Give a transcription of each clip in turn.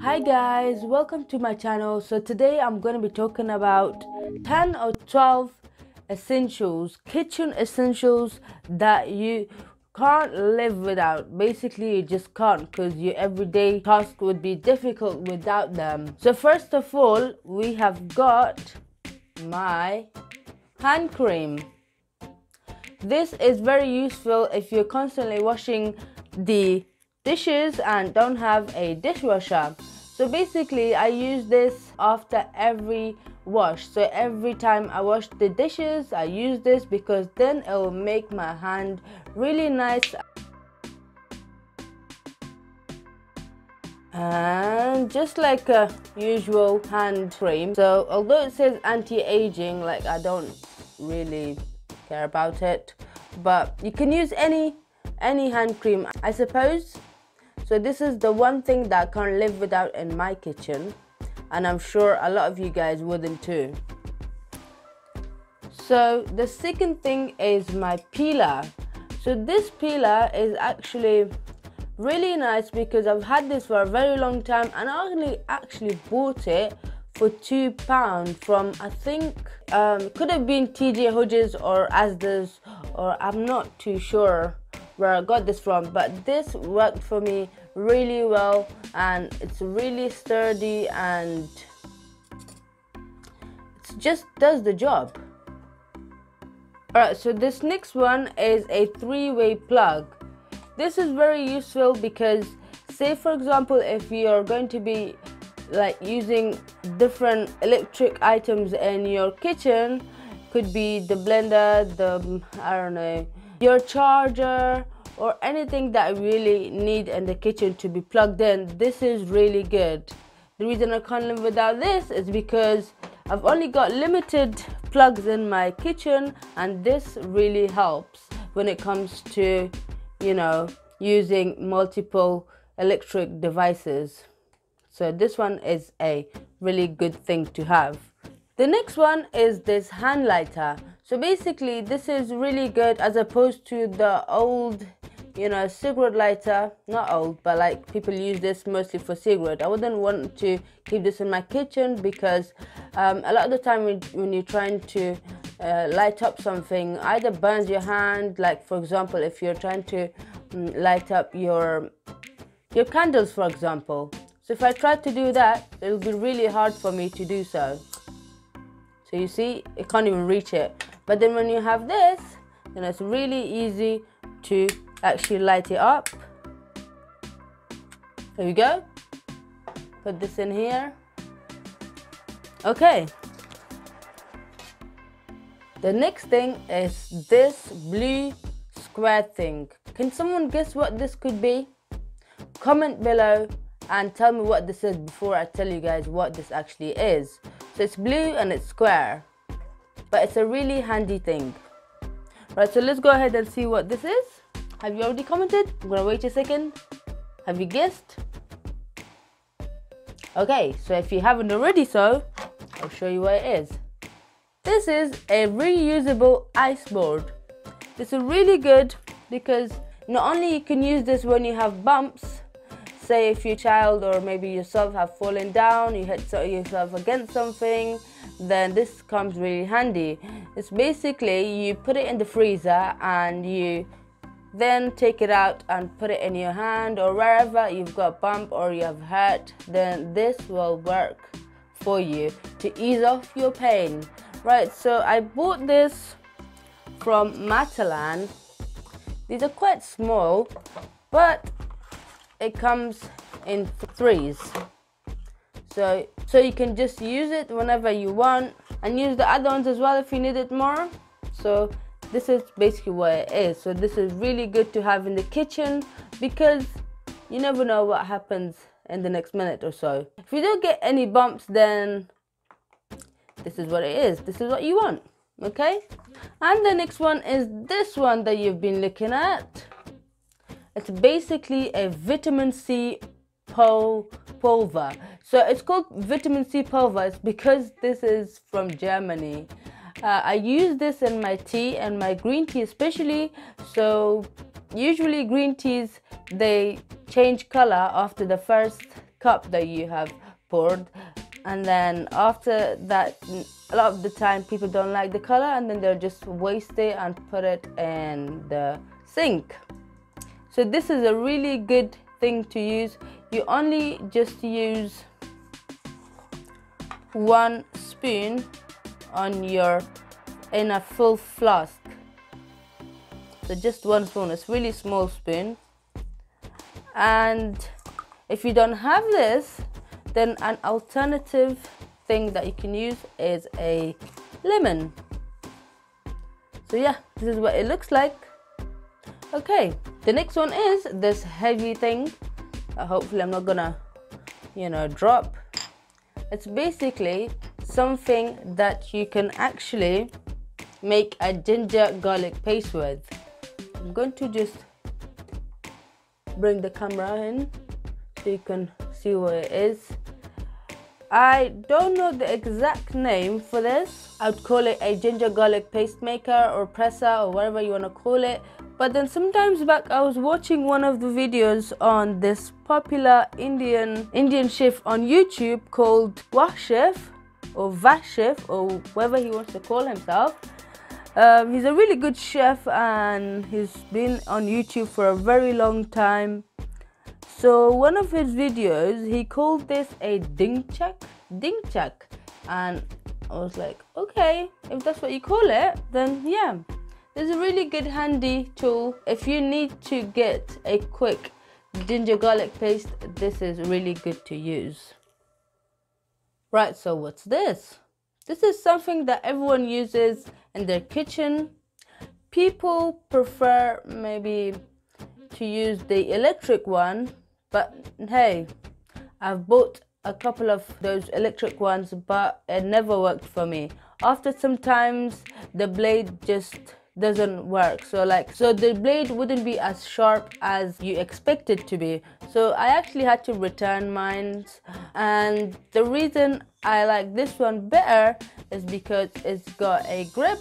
Hi guys, welcome to my channel. So today I'm going to be talking about 10 or 12 essentials, kitchen essentials that you can't live without. Basically, you just can't, because your everyday task would be difficult without them. So first of all, we have got my hand cream. This is very useful if you're constantly washing the dishes and don't have a dishwasher. So basically, I use this after every wash. So every time I wash the dishes, I use this because then it will make my hand really nice and just like a usual hand cream. So although it says anti-aging, like I don't really care about it, but you can use any hand cream, I suppose. So this is the one thing that I can't live without in my kitchen, and I'm sure a lot of you guys wouldn't too. So the second thing is my peeler. So this peeler is actually really nice because I've had this for a very long time, and I only actually bought it for £2 from, I think, could have been TJ Hudges or Asda's, or I'm not too sure where I got this from, but this worked for me really well, and it's really sturdy and it just does the job. Alright, so this next one is a three-way plug. This is very useful because, say for example, if you're going to be like using different electric items in your kitchen, could be the blender, I don't know, your charger, or anything that you really need in the kitchen to be plugged in, this is really good. The reason I can't live without this is because I've only got limited plugs in my kitchen, and this really helps when it comes to, you know, using multiple electric devices. So this one is a really good thing to have. The next one is this hand lighter. So basically this is really good as opposed to the old, you know, cigarette lighter. Not old, but like people use this mostly for cigarette. I wouldn't want to keep this in my kitchen because a lot of the time when you're trying to light up something, either burns your hand. Like for example, if you're trying to light up your candles, for example. So if I try to do that, it'll be really hard for me to do so. So you see, I can't even reach it. But then when you have this, then it's really easy to actually light it up. There we go. Put this in here. Okay. The next thing is this blue square thing. Can someone guess what this could be? Comment below and tell me what this is before I tell you guys what this actually is. So it's blue and it's square, but it's a really handy thing. Right, so let's go ahead and see what this is. Have you already commented? I'm gonna wait a second. Have you guessed? Okay, so if you haven't already so, I'll show you what it is. This is a reusable ice board. This is really good because not only you can use this when you have bumps, say if your child or maybe yourself have fallen down, you hit yourself against something, then this comes really handy. It's basically you put it in the freezer and you then take it out and put it in your hand or wherever you've got a bump or you have hurt, then this will work for you to ease off your pain. Right, so I bought this from Matalan. These are quite small, but it comes in threes. So you can just use it whenever you want and use the other ones as well if you need it more. So this is basically what it is. So this is really good to have in the kitchen because you never know what happens in the next minute or so. If you don't get any bumps, then this is what it is. This is what you want, okay? And the next one is this one that you've been looking at. It's basically a vitamin C pulver. So it's called vitamin C pulver. It's because this is from Germany. I use this in my tea and my green tea especially. So usually green teas, they change color after the first cup that you have poured. And then after that, a lot of the time people don't like the color, and then they'll just waste it and put it in the sink. So this is a really good thing to use. You only just use 1 spoon in a full flask. So just 1 spoon. It's really small spoon. And if you don't have this, then an alternative thing that you can use is a lemon. So yeah, this is what it looks like. Okay, the next one is this heavy thing. Hopefully I'm not gonna, drop. It's basically something that you can actually make a ginger garlic paste with. I'm going to just bring the camera in so you can see what it is. I don't know the exact name for this. I would call it a ginger garlic paste maker or presser or whatever you want to call it. But then sometimes back I was watching one of the videos on this popular Indian chef on YouTube called Washef or Vashef or whatever he wants to call himself. He's a really good chef and he's been on YouTube for a very long time. So one of his videos, he called this a dingchak, and I was like, okay, if that's what you call it, then yeah. It's a really good handy tool. If you need to get a quick ginger garlic paste, this is really good to use. Right, so what's this? This is something that everyone uses in their kitchen. People prefer maybe to use the electric one, but hey, I've bought a couple of those electric ones, but it never worked for me. After sometimes the blade just doesn't work, so the blade wouldn't be as sharp as you expect it to be. So I actually had to return mine, and the reason I like this one better is because it's got a grip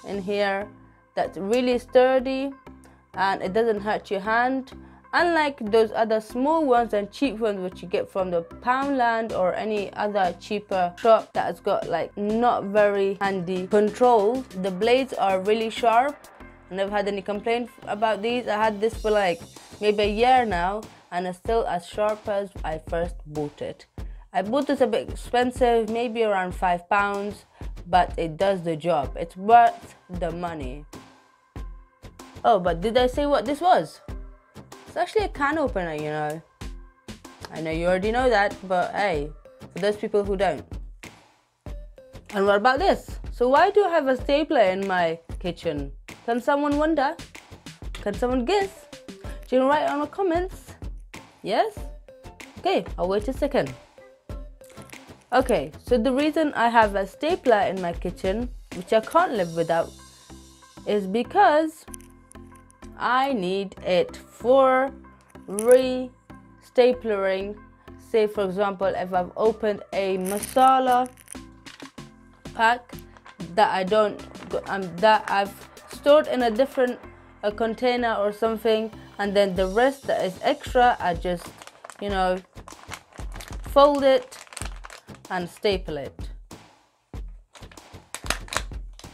in here that's really sturdy and it doesn't hurt your hand, unlike those other small ones and cheap ones which you get from the Poundland or any other cheaper shop that has got not very handy controls. The blades are really sharp. I never had any complaint about these. I had this for maybe a year now and it's still as sharp as I first bought it. I bought this a bit expensive, maybe around £5, but it does the job. It's worth the money. Oh, but did I say what this was? It's actually a can opener, I know you already know that, but hey, for those people who don't. And what about this? So why do I have a stapler in my kitchen? Can someone wonder? Can someone guess? Do you write on the comments? Yes? Okay, I'll wait a second. Okay, so the reason I have a stapler in my kitchen, which I can't live without, is because I need it for re-staplering. Say for example, if I've opened a masala pack that that I've stored in a different container or something, and then the rest that is extra, I just fold it and staple it.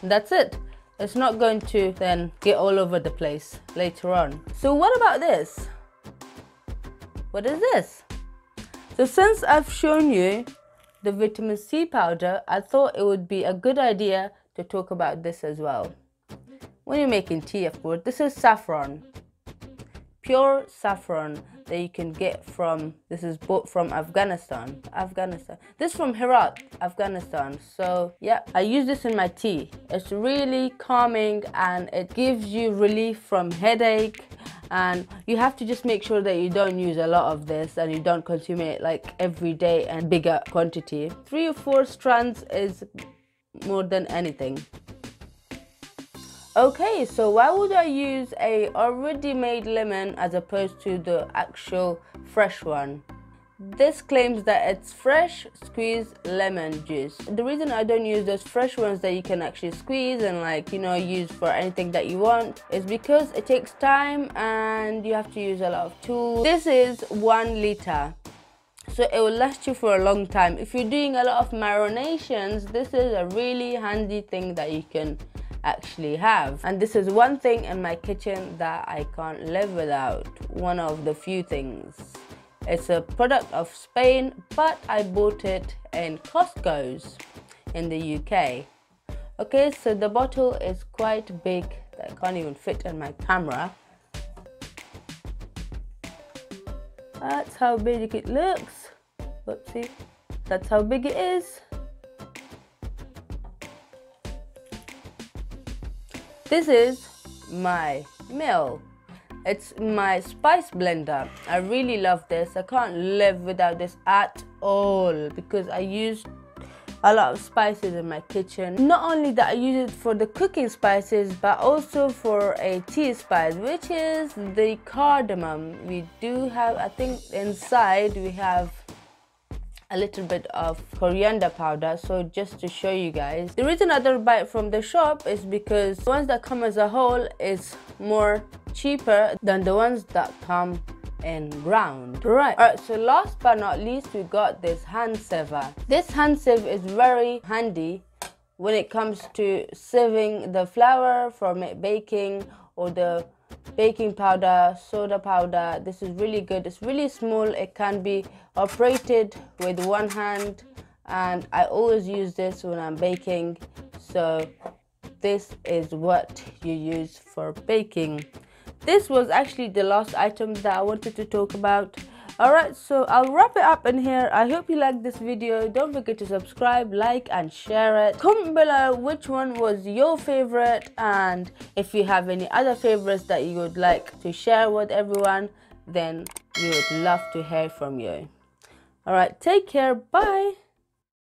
That's it. It's not going to then get all over the place later on. So what about this? What is this? So since I've shown you the vitamin C powder, I thought it would be a good idea to talk about this as well. When you're making tea, of course, this is saffron. Pure saffron that you can get from, this is bought from Afghanistan. This is from Herat, Afghanistan. So yeah, I use this in my tea. It's really calming and it gives you relief from headache. And you have to just make sure that you don't use a lot of this and you don't consume it every day and bigger quantity. 3 or 4 strands is more than anything. Okay, so why would I use a already made lemon as opposed to the actual fresh one? This claims that it's fresh squeezed lemon juice. The reason I don't use those fresh ones that you can actually squeeze and use for anything that you want is because it takes time and you have to use a lot of tools. This is 1 liter. so it will last you for a long time. If you're doing a lot of marinations, this is a really handy thing that you can actually have. And this is one thing in my kitchen that I can't live without, one of the few things. It's a product of Spain, but I bought it in Costco's in the UK. Okay, so the bottle is quite big, I can't even fit in my camera. That's how big it looks. Whoopsie. That's how big it is. This is my mill. It's my spice blender. I really love this. I can't live without this at all because I use a lot of spices in my kitchen. Not only that I use it for the cooking spices, but also for a tea spice, which is the cardamom. We do have, I think inside we have a little bit of coriander powder. So just to show you guys, the reason I don't buy it from the shop is because the ones that come as a whole is more cheaper than the ones that come in ground. Alright, so last but not least, we got this hand sieve. This hand sieve is very handy when it comes to sieving the flour for baking or the baking powder, soda powder. This is really good. It's really small. It can be operated with one hand, and I always use this when I'm baking. So this is what you use for baking. This was actually the last item that I wanted to talk about. Alright, so I'll wrap it up in here. I hope you liked this video. Don't forget to subscribe, like and share it. Comment below which one was your favorite, and if you have any other favorites that you would like to share with everyone, then we would love to hear from you. Alright, take care. Bye.